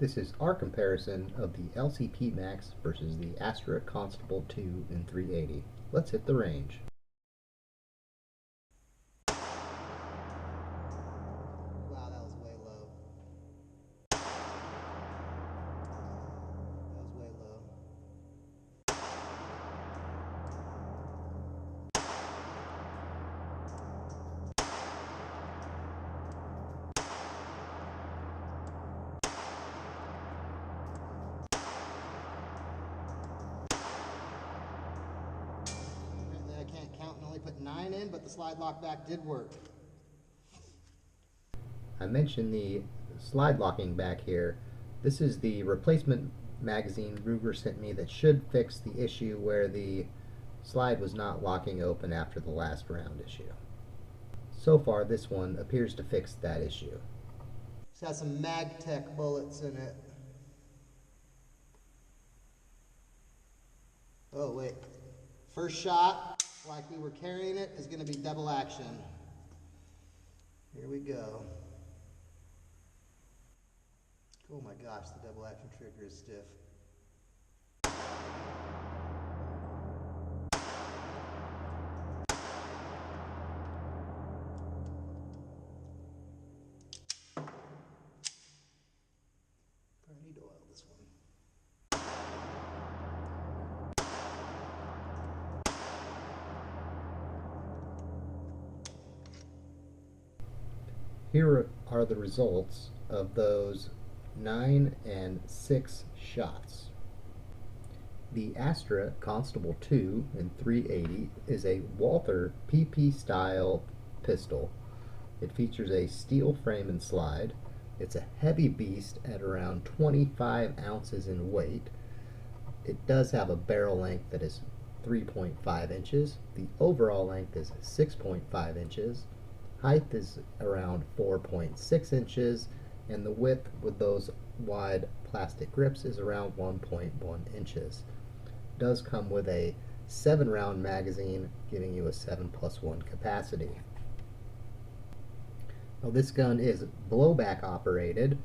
This is our comparison of the LCP Max versus the Astra Constable 2 in 380. Let's hit the range. Wow, that was way low. That was way low. Apparently I can't count and only put 9 in, but the slide lock back did work. I mentioned the slide locking back here. This is the replacement magazine Ruger sent me that should fix the issue where the slide was not locking open after the last round issue. So far, this one appears to fix that issue. It's got some MagTech bullets in it. Oh, wait. First shot, like we were carrying it, is going to be double action. Here we go. Oh my gosh, the double action trigger is stiff. Probably need to oil this one. Here are the results of those 9 and 6 shots. The Astra Constable 2 in 380 is a Walther PP style pistol. It features a steel frame and slide. It's a heavy beast at around 25 ounces in weight. It does have a barrel length that is 3.5 inches. The overall length is 6.5 inches. Height is around 4.6 inches, and the width with those wide plastic grips is around 1.1 inches. It does come with a 7-round magazine, giving you a 7+1 capacity. Now, this gun is blowback operated.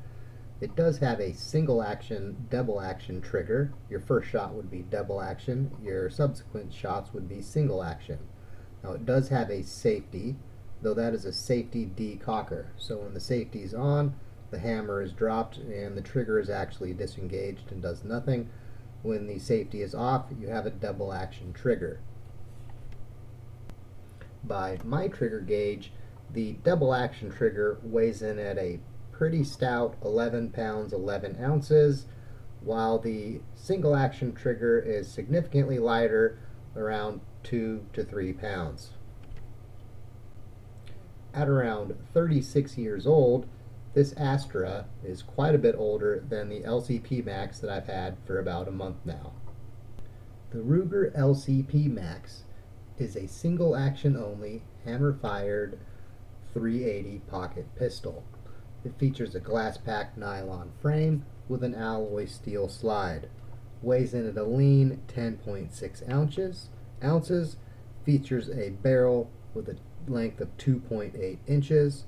It does have a single action, double action trigger. Your first shot would be double action. Your subsequent shots would be single action. Now, it does have a safety, though that is a safety decocker. So when the safety is on, the hammer is dropped and the trigger is actually disengaged and does nothing. When the safety is off, you have a double action trigger. By my trigger gauge, the double action trigger weighs in at a pretty stout 11 pounds 11 ounces, while the single action trigger is significantly lighter, around 2 to 3 pounds. At around 36 years old, this Astra is quite a bit older than the LCP Max that I've had for about a month now. The Ruger LCP Max is a single action only, hammer fired 380 pocket pistol. It features a glass packed nylon frame with an alloy steel slide. Weighs in at a lean 10.6 ounces. Features a barrel with a length of 2.8 inches.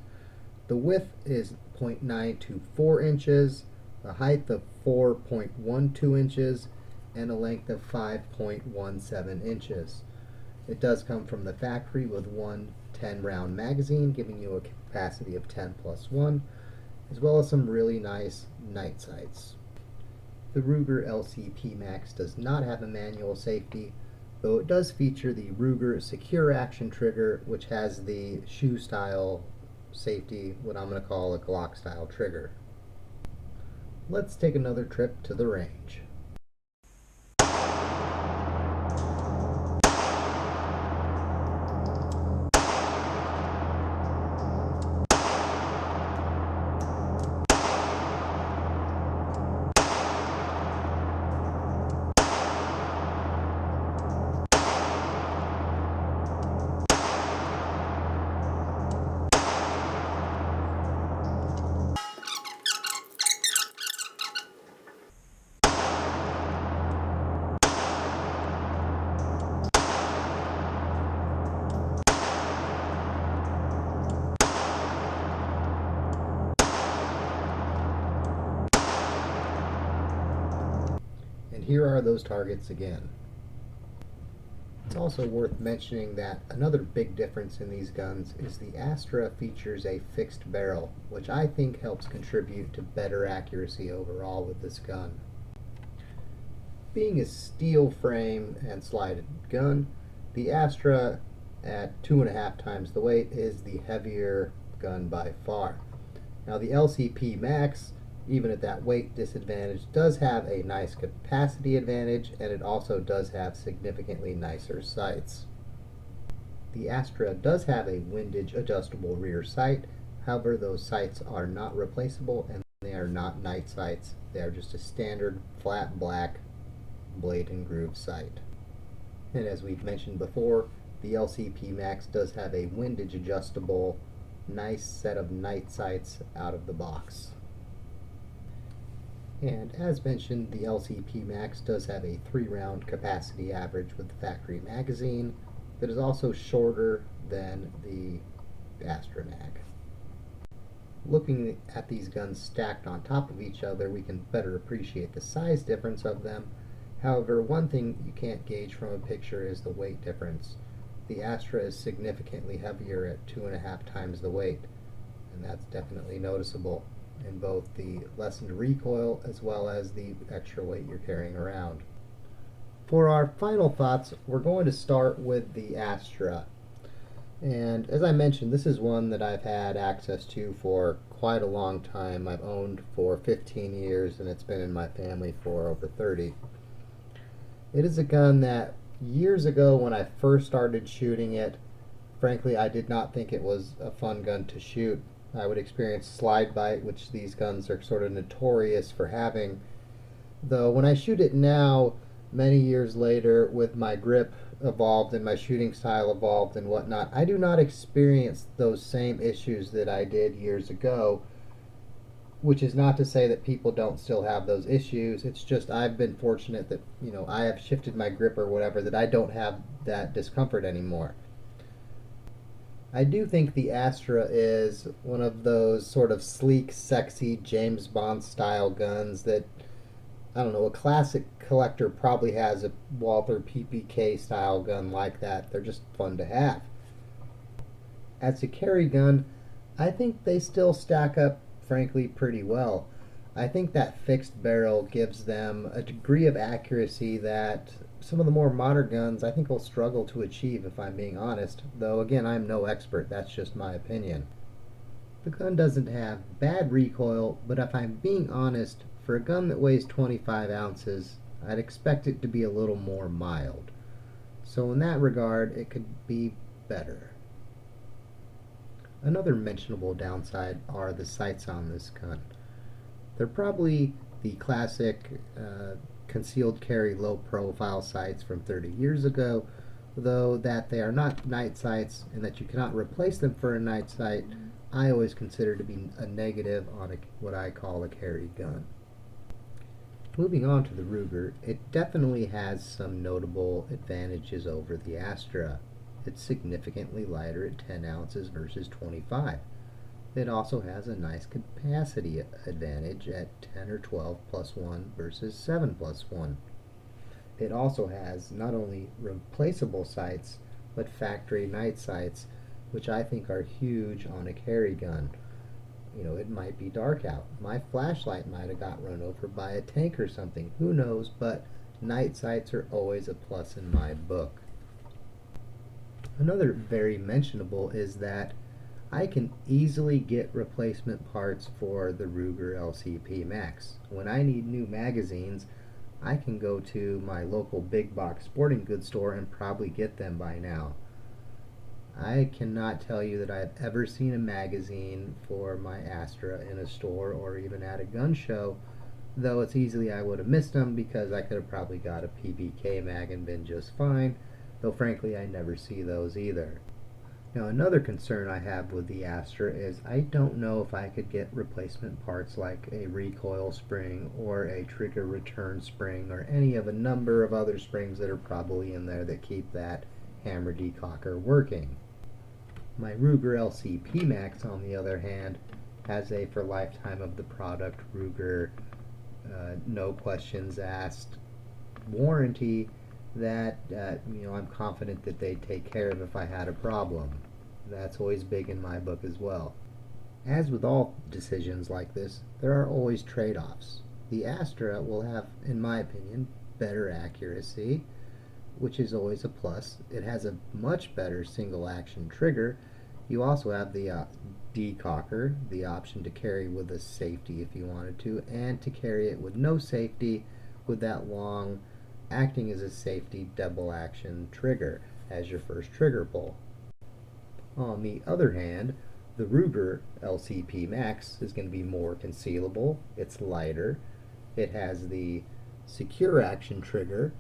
The width is 0.924 inches, a height of 4.12 inches, and a length of 5.17 inches. It does come from the factory with one 10-round magazine, giving you a capacity of 10+1, as well as some really nice night sights. The Ruger LCP Max does not have a manual safety, though it does feature the Ruger Secure Action trigger, which has the shoe style safety, what I'm going to call a Glock style trigger. Let's take another trip to the range. And here are those targets again. It's also worth mentioning that another big difference in these guns is the Astra features a fixed barrel, which I think helps contribute to better accuracy overall with this gun. Being a steel frame and slided gun, the Astra at 2.5 times the weight is the heavier gun by far. Now the LCP Max, even at that weight disadvantage, does have a nice capacity advantage, and it also does have significantly nicer sights. The Astra does have a windage adjustable rear sight, however those sights are not replaceable and they are not night sights. They are just a standard flat black blade and groove sight. And as we've mentioned before, the LCP Max does have a windage adjustable nice set of night sights out of the box. And as mentioned, the LCP Max does have a 3-round capacity average with the factory magazine that is also shorter than the Astra Mag. Looking at these guns stacked on top of each other, we can better appreciate the size difference of them. However, one thing you can't gauge from a picture is the weight difference. The Astra is significantly heavier at 2.5 times the weight, and that's definitely noticeable in both the lessened recoil as well as the extra weight you're carrying around. For our final thoughts, we're going to start with the Astra. And as I mentioned, this is one that I've had access to for quite a long time. I've owned for 15 years, and it's been in my family for over 30. It is a gun that years ago when I first started shooting it, frankly, I did not think it was a fun gun to shoot. I would experience slide bite, which these guns are sort of notorious for having. Though when I shoot it now, many years later, with my grip evolved and my shooting style evolved and whatnot, I do not experience those same issues that I did years ago, which is not to say that people don't still have those issues. It's just I've been fortunate that, I have shifted my grip or whatever, that I don't have that discomfort anymore. I do think the Astra is one of those sort of sleek, sexy James Bond style guns that, I don't know, a classic collector probably has a Walther PPK style gun like that. They're just fun to have. As a carry gun, I think they still stack up, frankly, pretty well. I think that fixed barrel gives them a degree of accuracy that some of the more modern guns I think will struggle to achieve, if I'm being honest. Though again, I'm no expert, that's just my opinion. The gun doesn't have bad recoil, but if I'm being honest, for a gun that weighs 25 ounces, I'd expect it to be a little more mild. So in that regard, it could be better. Another mentionable downside are the sights on this gun. They're probably the classic concealed carry low profile sights from 30 years ago, though that they are not night sights and that you cannot replace them for a night sight, I always consider to be a negative on what I call a carry gun. Moving on to the Ruger, it definitely has some notable advantages over the Astra. It's significantly lighter at 10 ounces versus 25. It also has a nice capacity advantage at 10 or 12 plus 1 versus 7 plus 1. It also has not only replaceable sights, but factory night sights, which I think are huge on a carry gun. It might be dark out. My flashlight might have got run over by a tank or something. Who knows? But night sights are always a plus in my book. Another very mentionable is that I can easily get replacement parts for the Ruger LCP Max. When I need new magazines, I can go to my local big box sporting goods store and probably get them by now. I cannot tell you that I've ever seen a magazine for my Astra in a store or even at a gun show, though it's easily I would have missed them because I could have probably got a PPK mag and been just fine, though frankly I never see those either. Now another concern I have with the Astra is I don't know if I could get replacement parts like a recoil spring or a trigger return spring or any of a number of other springs that are probably in there that keep that hammer decocker working. My Ruger LCP Max, on the other hand, has a for lifetime of the product Ruger no questions asked warranty that I'm confident that they'd take care of if I had a problem. That's always big in my book as well. As with all decisions like this, there are always trade-offs. The Astra will have, in my opinion, better accuracy, which is always a plus. It has a much better single action trigger. You also have the decocker, the option to carry with a safety if you wanted to, and to carry it with no safety with that long, acting as a safety double action trigger as your first trigger pull. On the other hand, the Ruger LCP Max is going to be more concealable, it's lighter, it has the secure action trigger,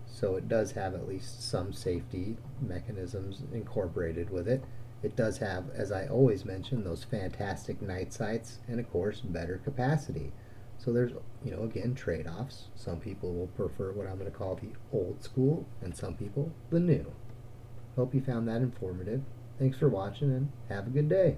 so it does have at least some safety mechanisms incorporated with it. It does have, as I always mention, those fantastic night sights and, of course, better capacity. So there's, again, trade-offs. Some people will prefer what I'm going to call the old school, and some people the new. Hope you found that informative. Thanks for watching, and have a good day.